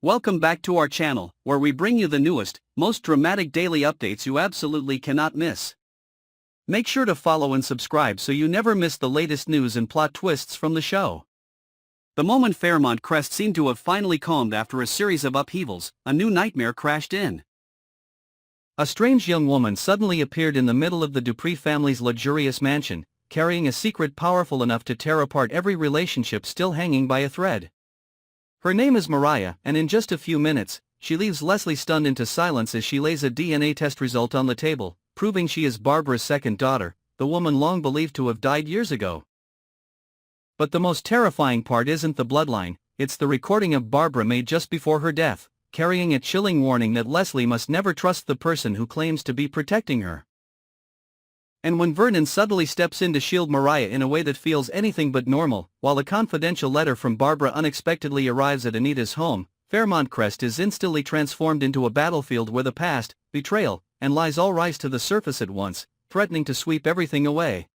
Welcome back to our channel, where we bring you the newest, most dramatic daily updates you absolutely cannot miss. Make sure to follow and subscribe so you never miss the latest news and plot twists from the show. The moment Fairmont Crest seemed to have finally calmed after a series of upheavals, a new nightmare crashed in. A strange young woman suddenly appeared in the middle of the Dupree family's luxurious mansion, carrying a secret powerful enough to tear apart every relationship still hanging by a thread. Her name is Mariah, and in just a few minutes, she leaves Leslie stunned into silence as she lays a DNA test result on the table, proving she is Barbara's second daughter, the woman long believed to have died years ago. But the most terrifying part isn't the bloodline, it's the recording of Barbara made just before her death, carrying a chilling warning that Leslie must never trust the person who claims to be protecting her. And when Vernon suddenly steps in to shield Mariah in a way that feels anything but normal, while a confidential letter from Barbara unexpectedly arrives at Anita's home, Fairmont Crest is instantly transformed into a battlefield where the past, betrayal, and lies all rise to the surface at once, threatening to sweep everything away.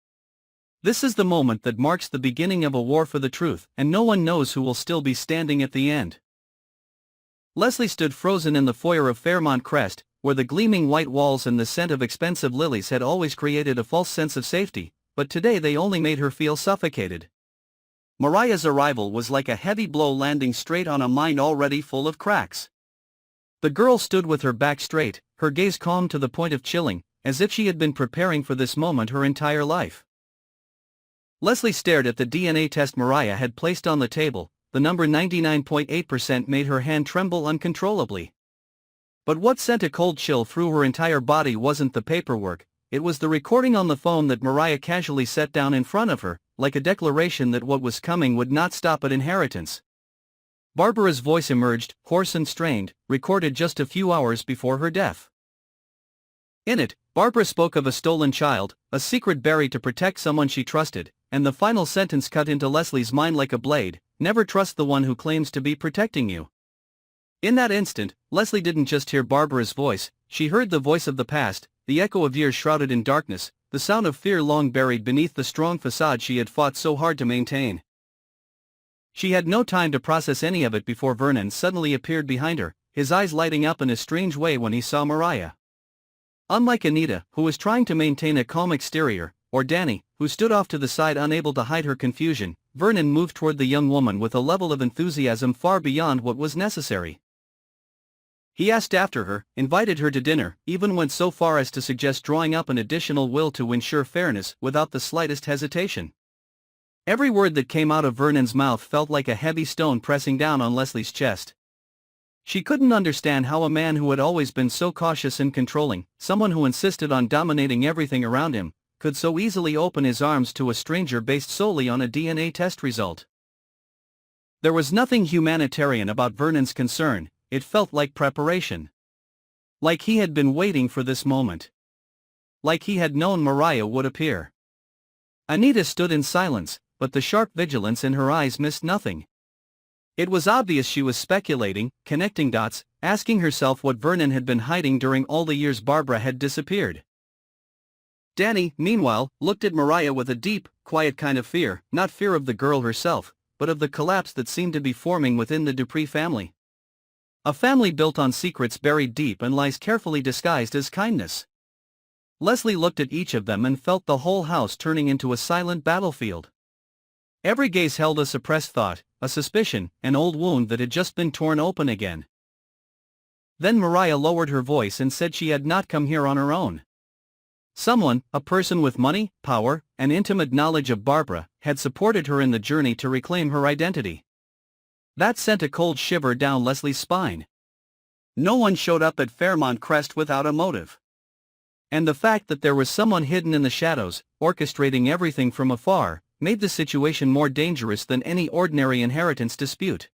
This is the moment that marks the beginning of a war for the truth, and no one knows who will still be standing at the end. Leslie stood frozen in the foyer of Fairmont Crest, where the gleaming white walls and the scent of expensive lilies had always created a false sense of safety, but today they only made her feel suffocated. Mariah's arrival was like a heavy blow landing straight on a mind already full of cracks. The girl stood with her back straight, her gaze calm to the point of chilling, as if she had been preparing for this moment her entire life. Leslie stared at the DNA test Mariah had placed on the table. The number 99.8% made her hand tremble uncontrollably. But what sent a cold chill through her entire body wasn't the paperwork, it was the recording on the phone that Mariah casually set down in front of her, like a declaration that what was coming would not stop at inheritance. Barbara's voice emerged, hoarse and strained, recorded just a few hours before her death. In it, Barbara spoke of a stolen child, a secret buried to protect someone she trusted, and the final sentence cut into Leslie's mind like a blade: never trust the one who claims to be protecting you. In that instant, Leslie didn't just hear Barbara's voice, she heard the voice of the past, the echo of years shrouded in darkness, the sound of fear long buried beneath the strong facade she had fought so hard to maintain. She had no time to process any of it before Vernon suddenly appeared behind her, his eyes lighting up in a strange way when he saw Mariah. Unlike Anita, who was trying to maintain a calm exterior, or Danny, who stood off to the side unable to hide her confusion, Vernon moved toward the young woman with a level of enthusiasm far beyond what was necessary. He asked after her, invited her to dinner, even went so far as to suggest drawing up an additional will to ensure fairness without the slightest hesitation. Every word that came out of Vernon's mouth felt like a heavy stone pressing down on Leslie's chest. She couldn't understand how a man who had always been so cautious and controlling, someone who insisted on dominating everything around him, could so easily open his arms to a stranger based solely on a DNA test result. There was nothing humanitarian about Vernon's concern. It felt like preparation. Like he had been waiting for this moment. Like he had known Mariah would appear. Anita stood in silence, but the sharp vigilance in her eyes missed nothing. It was obvious she was speculating, connecting dots, asking herself what Vernon had been hiding during all the years Barbara had disappeared. Danny, meanwhile, looked at Mariah with a deep, quiet kind of fear, not fear of the girl herself, but of the collapse that seemed to be forming within the Dupree family. A family built on secrets buried deep and lies carefully disguised as kindness. Leslie looked at each of them and felt the whole house turning into a silent battlefield. Every gaze held a suppressed thought, a suspicion, an old wound that had just been torn open again. Then Mariah lowered her voice and said she had not come here on her own. Someone, a person with money, power, and intimate knowledge of Barbara, had supported her in the journey to reclaim her identity. That sent a cold shiver down Leslie's spine. No one showed up at Fairmont Crest without a motive. And the fact that there was someone hidden in the shadows, orchestrating everything from afar, made the situation more dangerous than any ordinary inheritance dispute.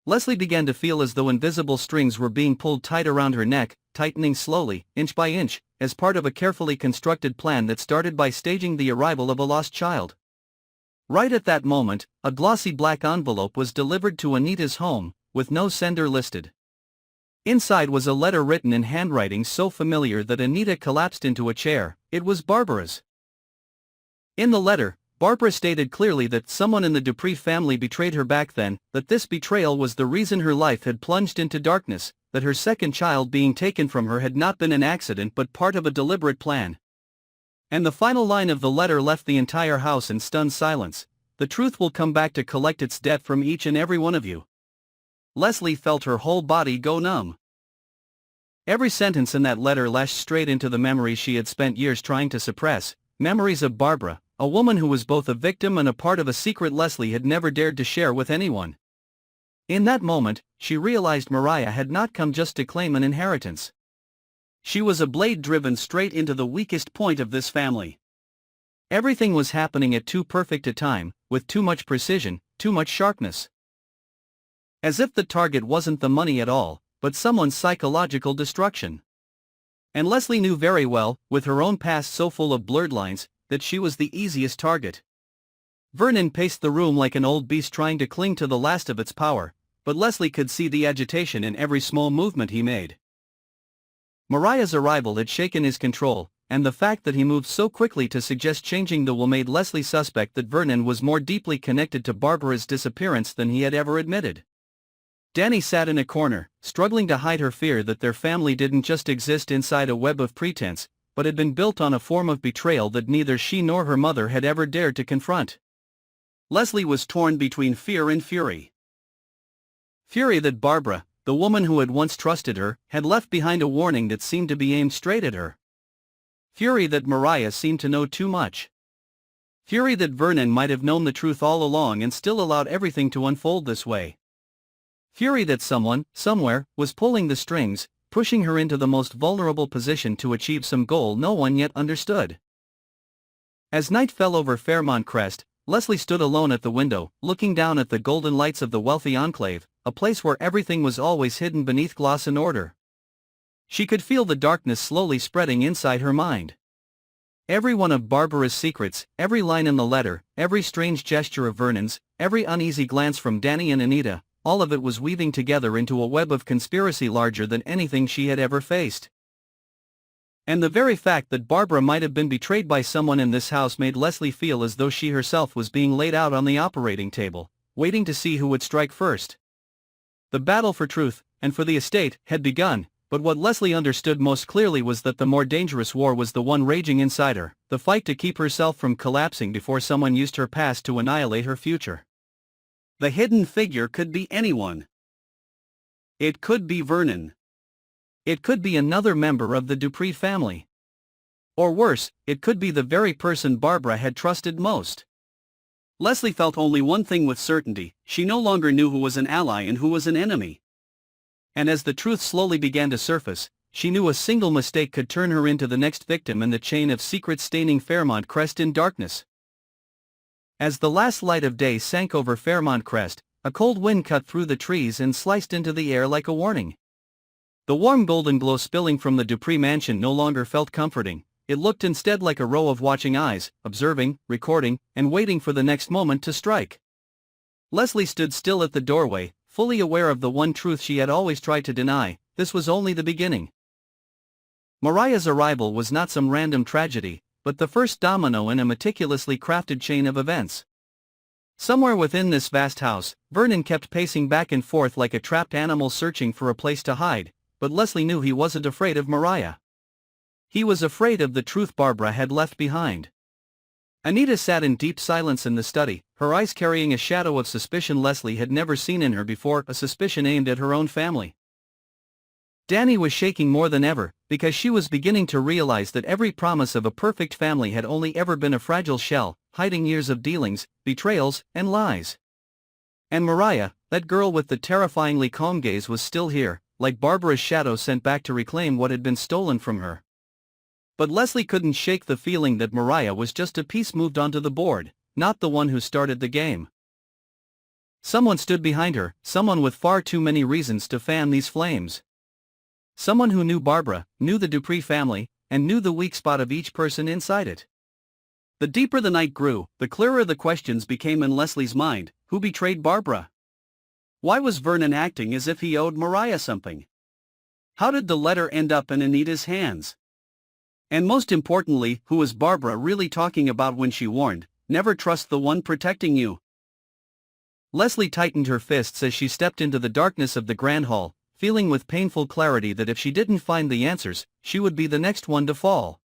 Leslie began to feel as though invisible strings were being pulled tight around her neck, tightening slowly, inch by inch, as part of a carefully constructed plan that started by staging the arrival of a lost child. Right at that moment, a glossy black envelope was delivered to Anita's home, with no sender listed. Inside was a letter written in handwriting so familiar that Anita collapsed into a chair. It was Barbara's. In the letter, Barbara stated clearly that someone in the Dupree family betrayed her back then, that this betrayal was the reason her life had plunged into darkness, that her second child being taken from her had not been an accident but part of a deliberate plan. And the final line of the letter left the entire house in stunned silence. The truth will come back to collect its debt from each and every one of you. Leslie felt her whole body go numb. Every sentence in that letter lashed straight into the memories she had spent years trying to suppress, memories of Barbara, a woman who was both a victim and a part of a secret Leslie had never dared to share with anyone. In that moment, she realized Mariah had not come just to claim an inheritance. She was a blade driven straight into the weakest point of this family. Everything was happening at too perfect a time, with too much precision, too much sharpness. As if the target wasn't the money at all, but someone's psychological destruction. And Leslie knew very well, with her own past so full of blurred lines, that she was the easiest target. Vernon paced the room like an old beast trying to cling to the last of its power, but Leslie could see the agitation in every small movement he made. Mariah's arrival had shaken his control, and the fact that he moved so quickly to suggest changing the will made Leslie suspect that Vernon was more deeply connected to Barbara's disappearance than he had ever admitted. Dani sat in a corner, struggling to hide her fear that their family didn't just exist inside a web of pretense, but had been built on a form of betrayal that neither she nor her mother had ever dared to confront. Leslie was torn between fear and fury. Fury that Barbara, the woman who had once trusted her, had left behind a warning that seemed to be aimed straight at her. Fury that Mariah seemed to know too much. Fury that Vernon might have known the truth all along and still allowed everything to unfold this way. Fury that someone, somewhere, was pulling the strings, pushing her into the most vulnerable position to achieve some goal no one yet understood. As night fell over Fairmont Crest, Leslie stood alone at the window, looking down at the golden lights of the wealthy enclave, a place where everything was always hidden beneath gloss and order. She could feel the darkness slowly spreading inside her mind. Every one of Barbara's secrets, every line in the letter, every strange gesture of Vernon's, every uneasy glance from Dani and Anita, all of it was weaving together into a web of conspiracy larger than anything she had ever faced. And the very fact that Barbara might have been betrayed by someone in this house made Leslie feel as though she herself was being laid out on the operating table, waiting to see who would strike first. The battle for truth, and for the estate, had begun, but what Leslie understood most clearly was that the more dangerous war was the one raging inside her, the fight to keep herself from collapsing before someone used her past to annihilate her future. The hidden figure could be anyone. It could be Vernon. It could be another member of the Dupree family. Or worse, it could be the very person Barbara had trusted most. Leslie felt only one thing with certainty: she no longer knew who was an ally and who was an enemy. And as the truth slowly began to surface, she knew a single mistake could turn her into the next victim in the chain of secrets staining Fairmont Crest in darkness. As the last light of day sank over Fairmont Crest, a cold wind cut through the trees and sliced into the air like a warning. The warm golden glow spilling from the Dupree mansion no longer felt comforting. It looked instead like a row of watching eyes, observing, recording, and waiting for the next moment to strike. Leslie stood still at the doorway, fully aware of the one truth she had always tried to deny: this was only the beginning. Mariah's arrival was not some random tragedy, but the first domino in a meticulously crafted chain of events. Somewhere within this vast house, Vernon kept pacing back and forth like a trapped animal searching for a place to hide, but Leslie knew he wasn't afraid of Mariah. He was afraid of the truth Barbara had left behind. Anita sat in deep silence in the study, her eyes carrying a shadow of suspicion Leslie had never seen in her before, a suspicion aimed at her own family. Dani was shaking more than ever, because she was beginning to realize that every promise of a perfect family had only ever been a fragile shell, hiding years of dealings, betrayals, and lies. And Mariah, that girl with the terrifyingly calm gaze, was still here, like Barbara's shadow sent back to reclaim what had been stolen from her. But Leslie couldn't shake the feeling that Mariah was just a piece moved onto the board, not the one who started the game. Someone stood behind her, someone with far too many reasons to fan these flames. Someone who knew Barbara, knew the Dupree family, and knew the weak spot of each person inside it. The deeper the night grew, the clearer the questions became in Leslie's mind: who betrayed Barbara? Why was Vernon acting as if he owed Mariah something? How did the letter end up in Anita's hands? And most importantly, who was Barbara really talking about when she warned, never trust the one protecting you. Leslie tightened her fists as she stepped into the darkness of the grand hall, feeling with painful clarity that if she didn't find the answers, she would be the next one to fall.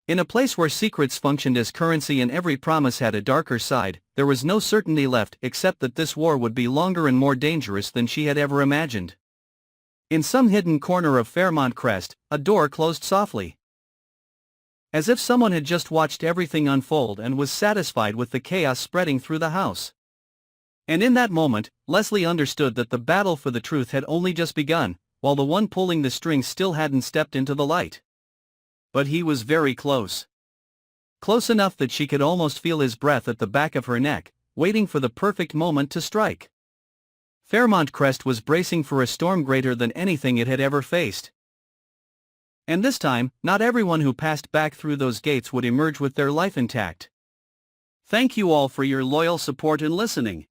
In a place where secrets functioned as currency and every promise had a darker side, there was no certainty left except that this war would be longer and more dangerous than she had ever imagined. In some hidden corner of Fairmont Crest, a door closed softly. As if someone had just watched everything unfold and was satisfied with the chaos spreading through the house. And in that moment, Leslie understood that the battle for the truth had only just begun, while the one pulling the strings still hadn't stepped into the light. But he was very close. Close enough that she could almost feel his breath at the back of her neck, waiting for the perfect moment to strike. Fairmont Crest was bracing for a storm greater than anything it had ever faced. And this time, not everyone who passed back through those gates would emerge with their life intact. Thank you all for your loyal support and listening.